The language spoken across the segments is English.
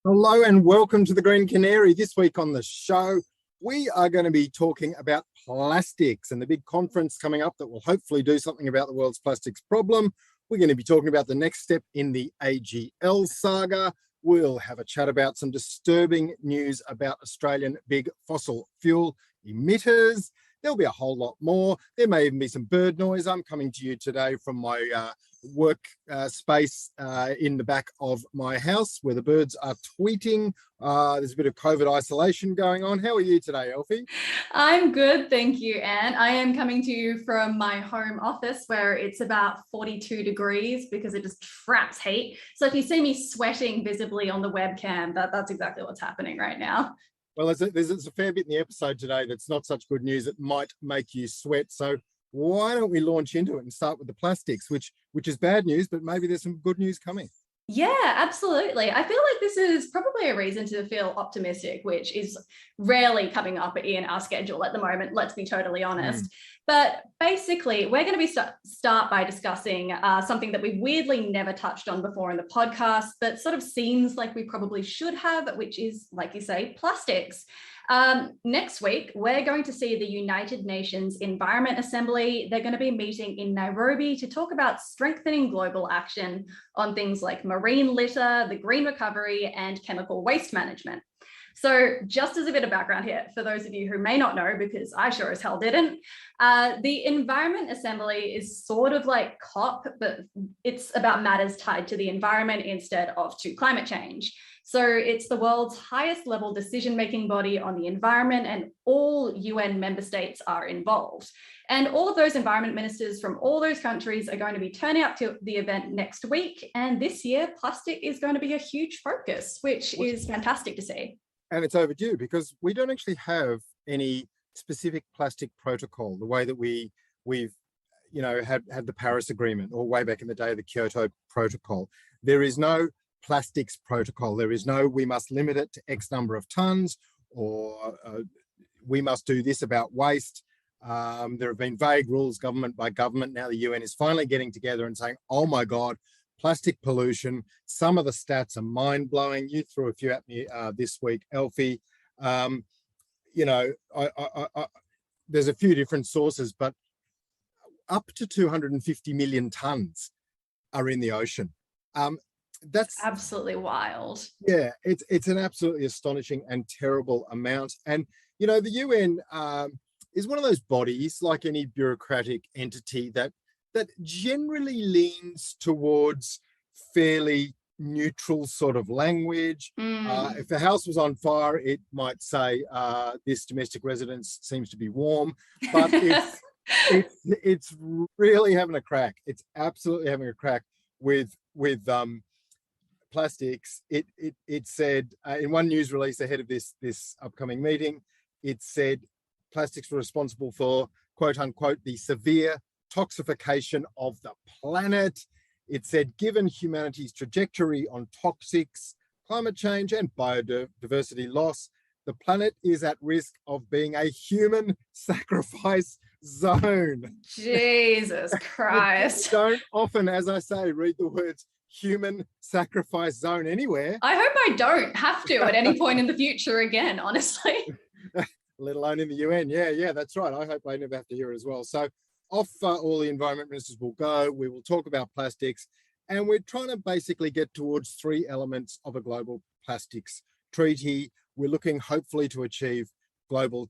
Hello and welcome to the Green Canary. This week on the show, we are going to be talking about plastics and the big conference coming up that will hopefully do something about the world's plastics problem. We're going to be talking about the next step in the AGL saga. We'll have a chat about some disturbing news about Australian big fossil fuel emitters. There'll be a whole lot more. There may even be some bird noise. I'm coming to you today from my work space in the back of my house where the birds are tweeting. There's a bit of COVID isolation going on. How are you today, Elfy? I'm good, thank you, Anne. I am coming to you from my home office where it's about 42 degrees because it just traps heat. So if you see me sweating visibly on the webcam, that's exactly what's happening right now. Well, there's a fair bit in the episode today that's not such good news. It might make you sweat. So why don't we launch into it and start with the plastics, which is bad news, but maybe there's some good news coming. Yeah, absolutely. I feel like this is probably a reason to feel optimistic, which is rarely coming up in our schedule at the moment, let's be totally honest. But basically, we're going to be start by discussing something that we weirdly never touched on before in the podcast, but sort of seems like we probably should have, which is, like you say, plastics. Next week, we're going to see the United Nations Environment Assembly. They're going to be meeting in Nairobi to talk about strengthening global action on things like marine litter, the green recovery, and chemical waste management. So just as a bit of background here, for those of you who may not know, because I sure as hell didn't, the Environment Assembly is sort of like COP, but it's about matters tied to the environment instead of to climate change. So it's the world's highest level decision-making body on the environment, and all UN member states are involved. And all of those environment ministers from all those countries are going to be turning up to the event next week. And this year, plastic is going to be a huge focus, which is fantastic to see. And it's overdue because we don't actually have any specific plastic protocol the way that we've had the Paris Agreement or way back in the day the Kyoto Protocol. There is no plastics protocol. There is no we must limit it to X number of tons or we must do this about waste. There have been vague rules government by government. Now the UN is finally getting together and saying, oh my God, plastic pollution. Some of the stats are mind-blowing. You threw a few at me this week, Elfy. There's a few different sources, but up to 250 million tons are in the ocean. That's absolutely wild. Yeah, it's an absolutely astonishing and terrible amount. And, the UN is one of those bodies, like any bureaucratic entity, that generally leans towards fairly neutral sort of language. If the house was on fire, it might say this domestic residence seems to be warm, but it's really having a crack. It's absolutely having a crack with plastics. It said in one news release ahead of this upcoming meeting, it said plastics were responsible for, quote unquote, the severe toxification of the planet. It said, given humanity's trajectory on toxics, climate change, and biodiversity loss, the planet is at risk of being a human sacrifice zone. Jesus Christ. Don't often, as I say, read the words human sacrifice zone anywhere. I hope I don't have to at any point in the future again, honestly. Let alone in the UN. Yeah, that's right. I hope I never have to hear it as well. So off all the environment ministers will go. We will talk about plastics, and we're trying to basically get towards three elements of a global plastics treaty. We're looking hopefully to achieve global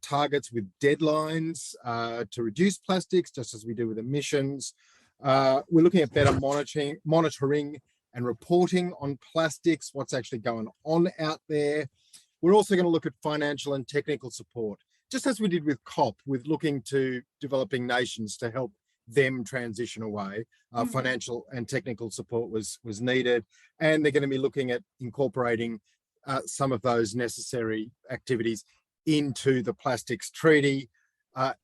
targets with deadlines to reduce plastics, just as we do with emissions. We're looking at better monitoring and reporting on plastics, what's actually going on out there. We're also going to look at financial and technical support, just as we did with COP, with looking to developing nations to help them transition away. Financial and technical support was needed, and they're going to be looking at incorporating some of those necessary activities into the plastics treaty.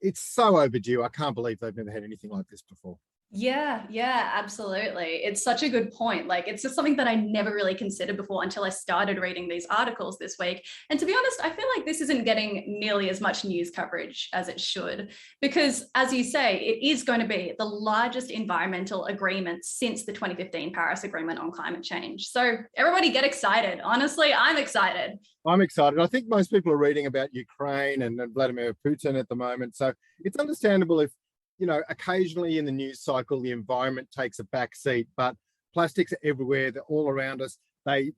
It's so overdue. I can't believe they've never had anything like this before. Yeah, absolutely. It's such a good point. Like, it's just something that I never really considered before until I started reading these articles this week. And to be honest, I feel like this isn't getting nearly as much news coverage as it should, because as you say, it is going to be the largest environmental agreement since the 2015 Paris Agreement on climate change. So everybody get excited. Honestly, I'm excited. I'm excited. I think most people are reading about Ukraine and Vladimir Putin at the moment. So it's understandable if, occasionally in the news cycle, the environment takes a back seat, but plastics are everywhere. They're all around us. They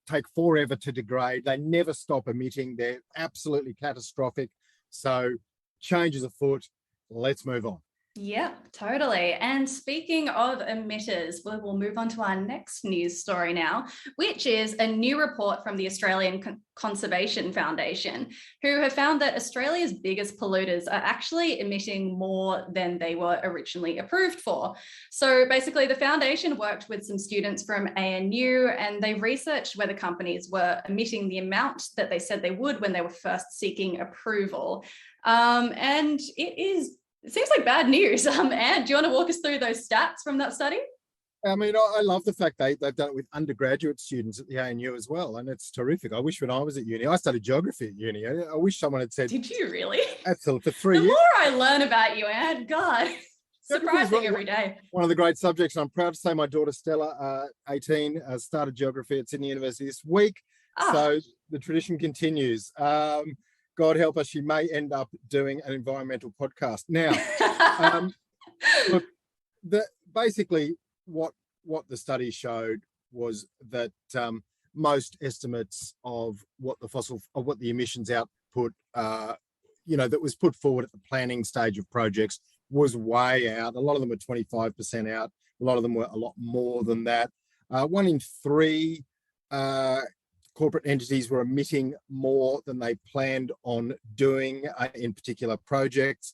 take forever to degrade. They never stop emitting. They're absolutely catastrophic. So change is afoot. Let's move on. Yeah, totally. And speaking of emitters, we'll move on to our next news story now, which is a new report from the Australian Conservation Foundation, who have found that Australia's biggest polluters are actually emitting more than they were originally approved for. So basically, the foundation worked with some students from ANU and they researched whether companies were emitting the amount that they said they would when they were first seeking approval. And it seems like bad news. Anne, do you want to walk us through those stats from that study? I mean, I love the fact they've done it with undergraduate students at the ANU as well, and it's terrific. I wish when I was at uni, I studied geography at uni. I wish someone had said... Did you really? Absolutely, for 3 years. The more I learn about you, Anne, God, surprising every day. One of the great subjects, and I'm proud to say my daughter Stella, 18, started geography at Sydney University this week. So the tradition continues. God help us, she may end up doing an environmental podcast. Now, look, basically what the study showed was that most estimates of what the emissions output, that was put forward at the planning stage of projects was way out. A lot of them were 25% out. A lot of them were a lot more than that. 1 in 3 corporate entities were emitting more than they planned on doing in particular projects.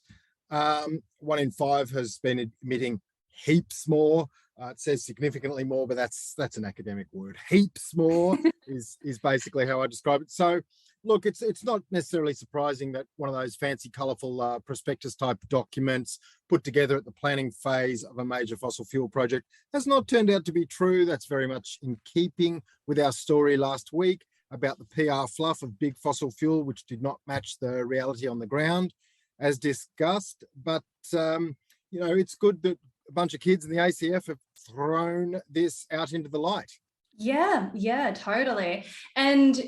1 in 5 has been emitting heaps more. It says significantly more, but that's an academic word. Heaps more is basically how I describe it. So, look, it's not necessarily surprising that one of those fancy, colourful prospectus type documents put together at the planning phase of a major fossil fuel project has not turned out to be true. That's very much in keeping with our story last week about the PR fluff of big fossil fuel, which did not match the reality on the ground, as discussed. But, it's good that a bunch of kids in the ACF have thrown this out into the light. Yeah, totally. And,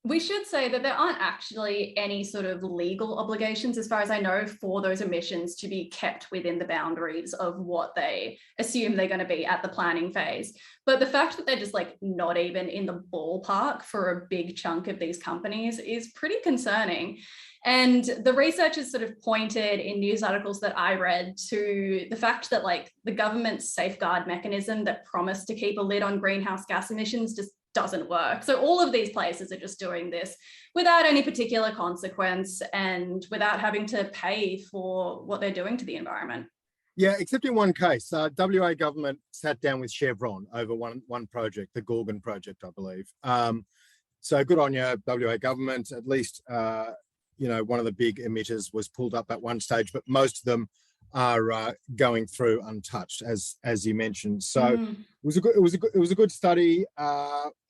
we should say that there aren't actually any sort of legal obligations, as far as I know, for those emissions to be kept within the boundaries of what they assume they're going to be at the planning phase. But the fact that they're just like not even in the ballpark for a big chunk of these companies is pretty concerning. And the researchers sort of pointed in news articles that I read to the fact that like the government's safeguard mechanism that promised to keep a lid on greenhouse gas emissions just doesn't work. So all of these places are just doing this without any particular consequence and without having to pay for what they're doing to the environment. Yeah, except in one case. WA government sat down with Chevron over one project, the Gorgon project, I believe. So good on you, WA government. At least, one of the big emitters was pulled up at one stage, but most of them are going through untouched, as you mentioned. So it was a good study,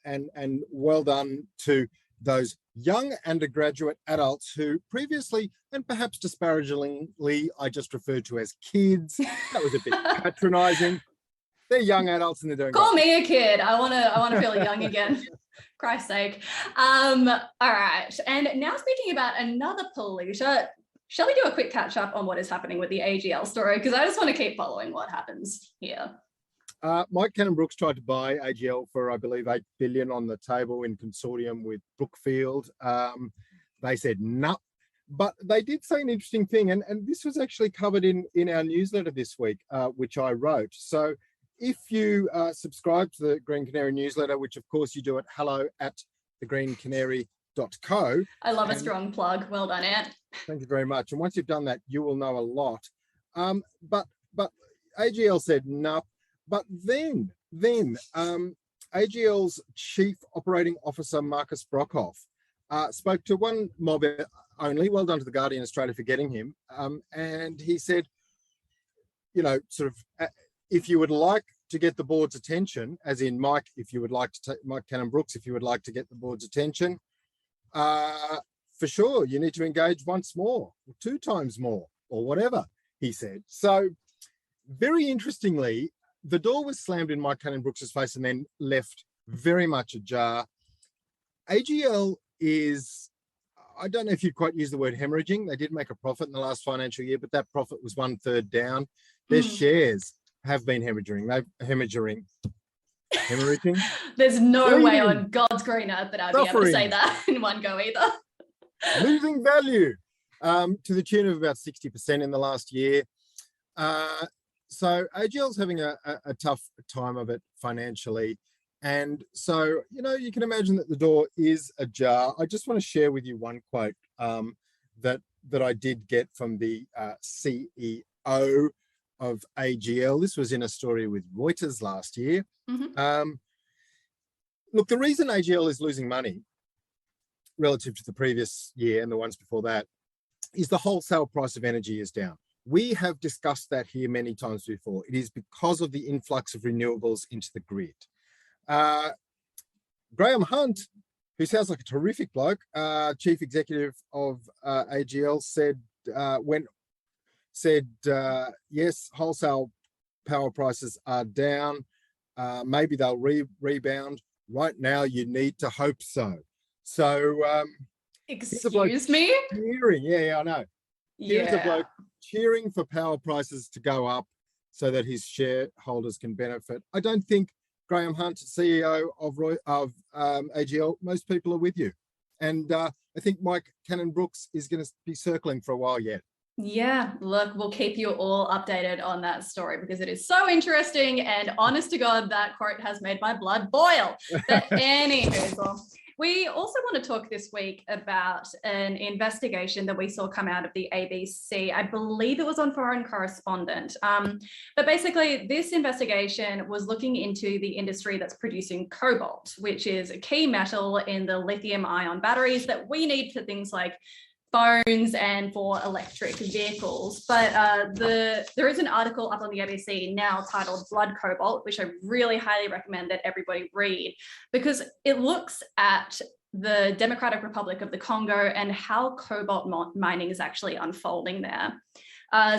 and well done to those young undergraduate adults who previously, and perhaps disparagingly, I just referred to as kids. That was a bit patronising. They're young adults and they're doing. Call me a kid. I want to feel young again. Christ's sake. All right. And now speaking about another polluter, shall we do a quick catch up on what is happening with the AGL story? Because I just want to keep following what happens here. Mike Cannon-Brookes tried to buy AGL for, I believe, $8 billion on the table in consortium with Brookfield. They said no, but they did say an interesting thing, and this was actually covered in our newsletter this week, which I wrote. So if you subscribe to the Green Canary newsletter, which of course you do at hello@thegreencanary.co. I love a strong plug. Well done, Ant. Thank you very much. And once you've done that, you will know a lot. But AGL said no. But then AGL's Chief Operating Officer, Marcus Brockhoff, spoke to one mob only. Well done to the Guardian Australia for getting him. And he said, sort of, if you would like to get the board's attention, as in Mike, if you would like to take Mike Cannon-Brookes, if you would like to get the board's attention, for sure, you need to engage once more, or 2 times more, or whatever, he said. So very interestingly, the door was slammed in Mike Cannon-Brookes' face and then left very much ajar. AGL is, I don't know if you'd quite use the word hemorrhaging. They did make a profit in the last financial year, but that profit was 1/3 down. Their shares have been hemorrhaging. Hemorrhaging. There's no way on God's green earth that I'd be able to say that in one go either. Losing value to the tune of about 60% in the last year. So AGL's having a tough time of it financially. And so, you can imagine that the door is ajar. I just want to share with you one quote that I did get from the CEO of AGL. This was in a story with Reuters last year. Mm-hmm. Look, the reason AGL is losing money relative to the previous year and the ones before that is the wholesale price of energy is down. We have discussed that here many times before. It is because of the influx of renewables into the grid. Graham Hunt, who sounds like a terrific bloke, chief executive of AGL, said, yes, wholesale power prices are down. Maybe they'll rebound. Right now, you need to hope so. So, excuse me? Cheering. Yeah, I know. Here's a bloke cheering for power prices to go up so that his shareholders can benefit. I don't think Graham Hunt, CEO of AGL, most people are with you. And I think Mike Cannon-Brookes is going to be circling for a while yet. Yeah, look, we'll keep you all updated on that story because it is so interesting. And honest to God, that quote has made my blood boil. But anywho, we also want to talk this week about an investigation that we saw come out of the ABC. I believe it was on Foreign Correspondent. But basically, this investigation was looking into the industry that's producing cobalt, which is a key metal in the lithium-ion batteries that we need for things like phones and for electric vehicles. But there is an article up on the ABC now titled Blood Cobalt, which I really highly recommend that everybody read, because it looks at the Democratic Republic of the Congo and how cobalt mining is actually unfolding there.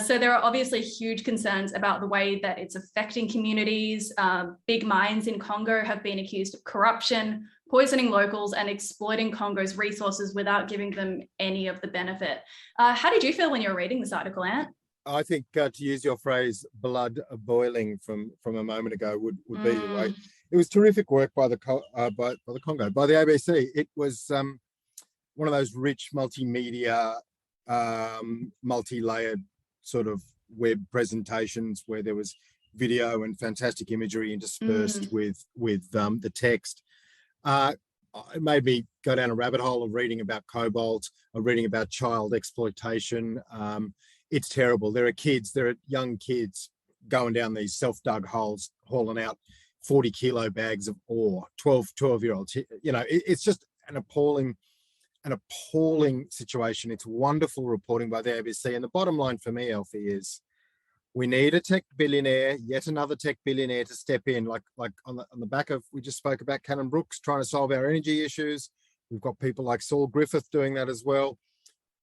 So there are obviously huge concerns about the way that it's affecting communities. Big mines in Congo have been accused of corruption, poisoning locals and exploiting Congo's resources without giving them any of the benefit. How did you feel when you were reading this article, Ant? I think to use your phrase, blood boiling from a moment ago would be the way. It was terrific work by the Congo, by the ABC. It was one of those rich multimedia, multi-layered sort of web presentations where there was video and fantastic imagery interspersed with the text. It made me go down a rabbit hole of reading about cobalt, of reading about child exploitation. It's terrible. There are young kids going down these self-dug holes, hauling out 40-kilo bags of ore, 12-year-olds. It's just an appalling situation. It's wonderful reporting by the ABC. And the bottom line for me, Elfy, is we need a tech billionaire, yet another tech billionaire to step in, like on the back of, we just spoke about Cannon-Brookes trying to solve our energy issues. We've got people like Saul Griffith doing that as well.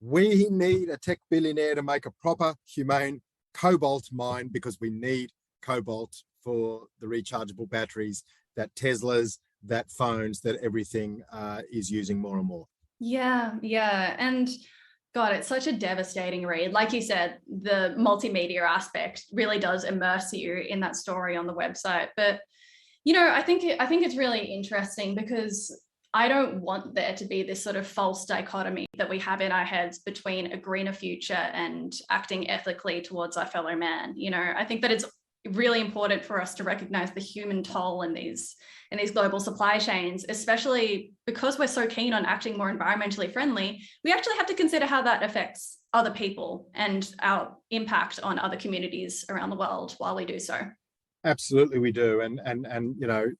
We need a tech billionaire to make a proper, humane cobalt mine because we need cobalt for the rechargeable batteries that Teslas, that phones, that everything is using more and more. Yeah. And God, it's such a devastating read. Like you said, the multimedia aspect really does immerse you in that story on the website. But, I think it's really interesting because I don't want there to be this sort of false dichotomy that we have in our heads between a greener future and acting ethically towards our fellow man. I think that it's really important for us to recognize the human toll in these global supply chains, especially because we're so keen on acting more environmentally friendly. We actually have to consider how that affects other people and our impact on other communities around the world while we do so. Absolutely, we do, and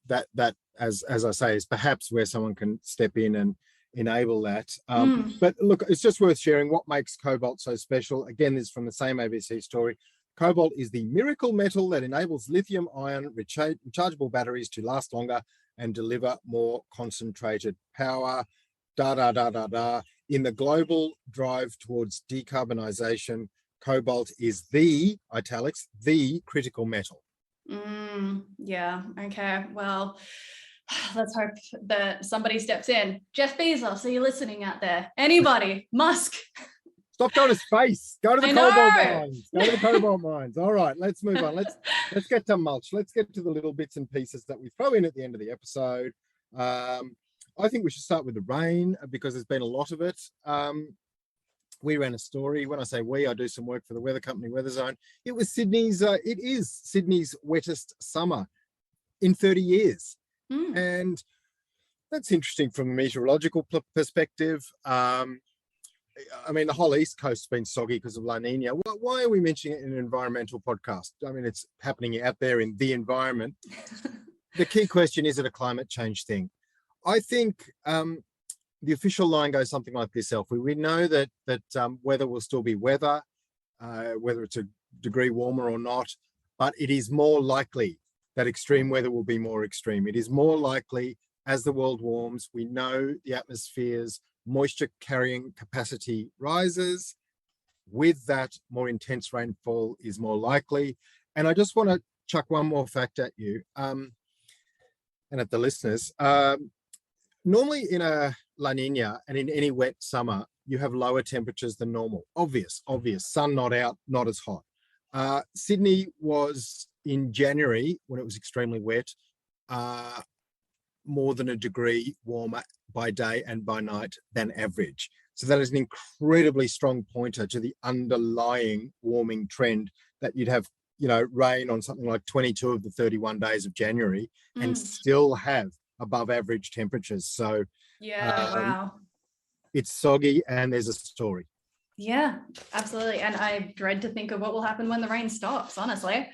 that as I say is perhaps where someone can step in and enable that. But look, it's just worth sharing what makes cobalt so special. Again, this is from the same ABC story. Cobalt is the miracle metal that enables lithium-ion rechargeable batteries to last longer and deliver more concentrated power. In the global drive towards decarbonisation, cobalt is the, italics, the critical metal. Yeah, okay. Well, let's hope that somebody steps in. Jeff Bezos, are you listening out there? Anybody? Musk? Stop going to space. Go to the cobalt mines. Go to the cobalt mines. All right, let's move on. Let's get to mulch. Let's get to the little bits and pieces that we throw in at the end of the episode. I think we should start with the rain because there's been a lot of it. We ran a story. When I say we, I do some work for the weather company Weather Zone. It was Sydney's. It is Sydney's wettest summer in 30 years, and that's interesting from a meteorological perspective. I mean, the whole East Coast's been soggy because of La Nina. Why are we mentioning it in an environmental podcast? I mean, it's happening out there in the environment. The key question, is it a climate change thing? I think the official line goes something like this, Elfy. We know that weather will still be weather, whether it's a degree warmer or not, but it is more likely that extreme weather will be more extreme. It is more likely as the world warms. We know the atmosphere's moisture carrying capacity rises. With that, more intense rainfall is more likely. And I just want to chuck one more fact at you and at the listeners. Normally in a La Nina and in any wet summer, you have lower temperatures than normal. Obvious. Sun not out, not as hot. Sydney was in January, when it was extremely wet, more than a degree warmer by day and by night than average. So that is an incredibly strong pointer to the underlying warming trend that you'd have, rain on something like 22 of the 31 days of January and still have above average temperatures. So wow. It's soggy and there's a story. Yeah, absolutely. And I dread to think of what will happen when the rain stops, honestly.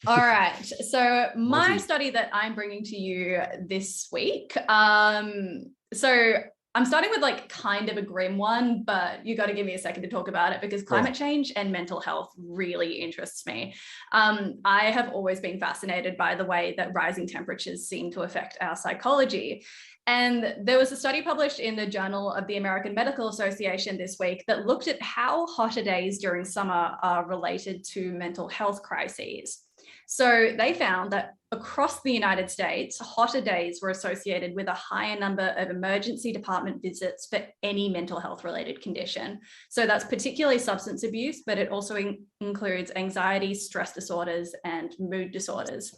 All right. So my study that I'm bringing to you this week. So I'm starting with kind of a grim one, but you got to give me a second to talk about it because climate change and mental health really interests me. I have always been fascinated by the way that rising temperatures seem to affect our psychology. And there was a study published in the Journal of the American Medical Association this week that looked at how hotter days during summer are related to mental health crises. So they found that across the United States, hotter days were associated with a higher number of emergency department visits for any mental health related condition. So that's particularly substance abuse, but it also includes anxiety, stress disorders, and mood disorders.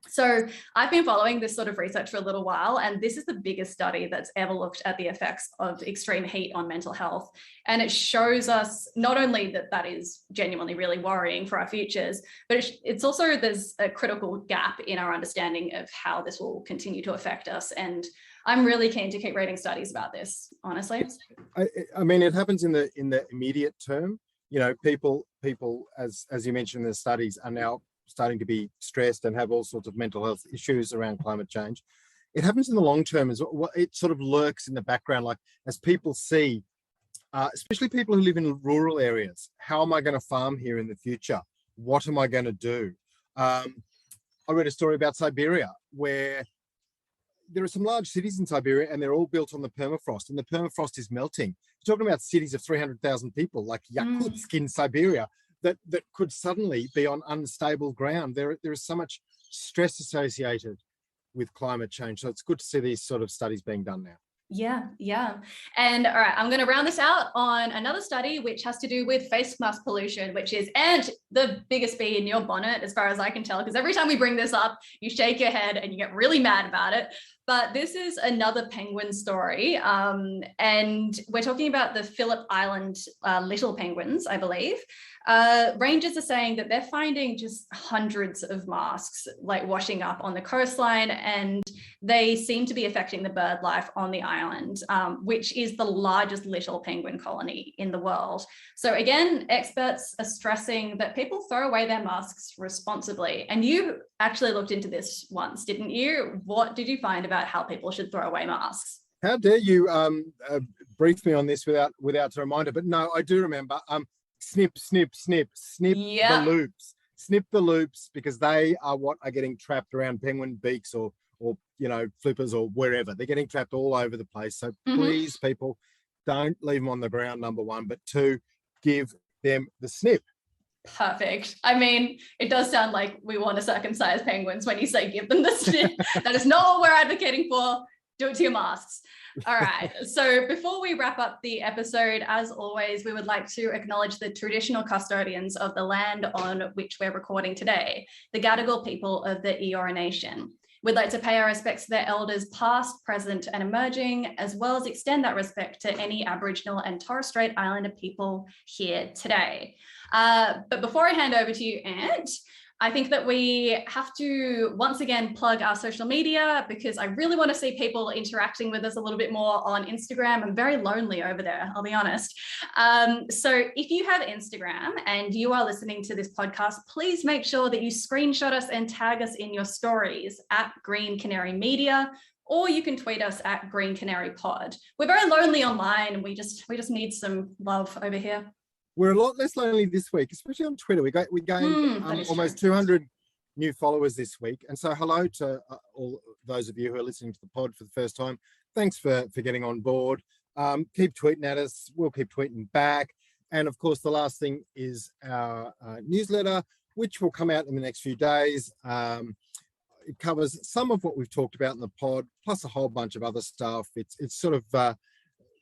So I've been following this sort of research for a little while, and this is the biggest study that's ever looked at the effects of extreme heat on mental health. And it shows us not only that that is genuinely really worrying for our futures, but it's also there's a critical gap in our understanding of how this will continue to affect us. And I'm really keen to keep reading studies about this, honestly. I mean, it happens in the immediate term. People, as you mentioned in the studies, are now starting to be stressed and have all sorts of mental health issues around climate change. It happens in the long term as well. It sort of lurks in the background, like as people see, especially people who live in rural areas, how am I going to farm here in the future? What am I going to do? I read a story about Siberia where there are some large cities in Siberia and they're all built on the permafrost, and the permafrost is melting. You're talking about cities of 300,000 people like Yakutsk in Siberia, that could suddenly be on unstable ground. There is so much stress associated with climate change. So it's good to see these sort of studies being done now. Yeah. And all right, I'm going to round this out on another study, which has to do with face mask pollution, which is, and the biggest bee in your bonnet, as far as I can tell, because every time we bring this up, you shake your head and you get really mad about it. But this is another penguin story. And we're talking about the Phillip Island little penguins, I believe. Rangers are saying that they're finding just hundreds of masks washing up on the coastline, and they seem to be affecting the bird life on the island, which is the largest little penguin colony in the world. So again, experts are stressing that people throw away their masks responsibly. And you actually looked into this once, didn't you? What did you find about how people should throw away masks? How dare you brief me on this without a reminder? But no, I do remember. snip, snip, snip, snip Yeah. the loops. Snip the loops, because they are what are getting trapped around penguin beaks or flippers or wherever. They're getting trapped all over the place. So please, people, don't leave them on the ground, number one. But two, give them the snip. Perfect. I mean, it does sound like we want to circumcise penguins when you say give them the snip. That is not what we're advocating for. Do it to your masks. All right. So before we wrap up the episode, as always, we would like to acknowledge the traditional custodians of the land on which we're recording today, the Gadigal people of the Eora Nation. We'd like to pay our respects to their elders past, present, and emerging, as well as extend that respect to any Aboriginal and Torres Strait Islander people here today. But before I hand over to you, Ant, I think that we have to once again plug our social media, because I really want to see people interacting with us a little bit more on Instagram. I'm very lonely over there, I'll be honest. So if you have Instagram and you are listening to this podcast, please make sure that you screenshot us and tag us in your stories at Green Canary Media, or you can tweet us at Green Canary Pod. We're very lonely online, and we just need some love over here. We're a lot less lonely this week, especially on Twitter. We gained almost 200 new followers this week. And so hello to all those of you who are listening to the pod for the first time. Thanks for getting on board. Keep tweeting at us. We'll keep tweeting back. And of course, the last thing is our newsletter, which will come out in the next few days. It covers some of what we've talked about in the pod, plus a whole bunch of other stuff. It's sort of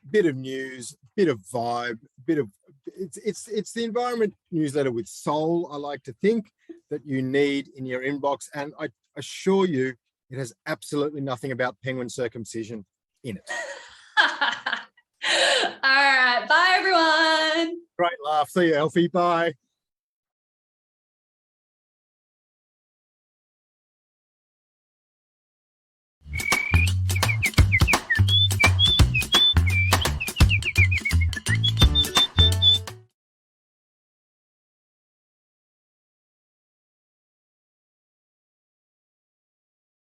bit of news, bit of vibe, it's the environment newsletter with soul, I like to think, that you need in your inbox. And I assure you, it has absolutely nothing about penguin circumcision in it. All right. Bye, everyone. Great laugh. See you, Elfy. Bye.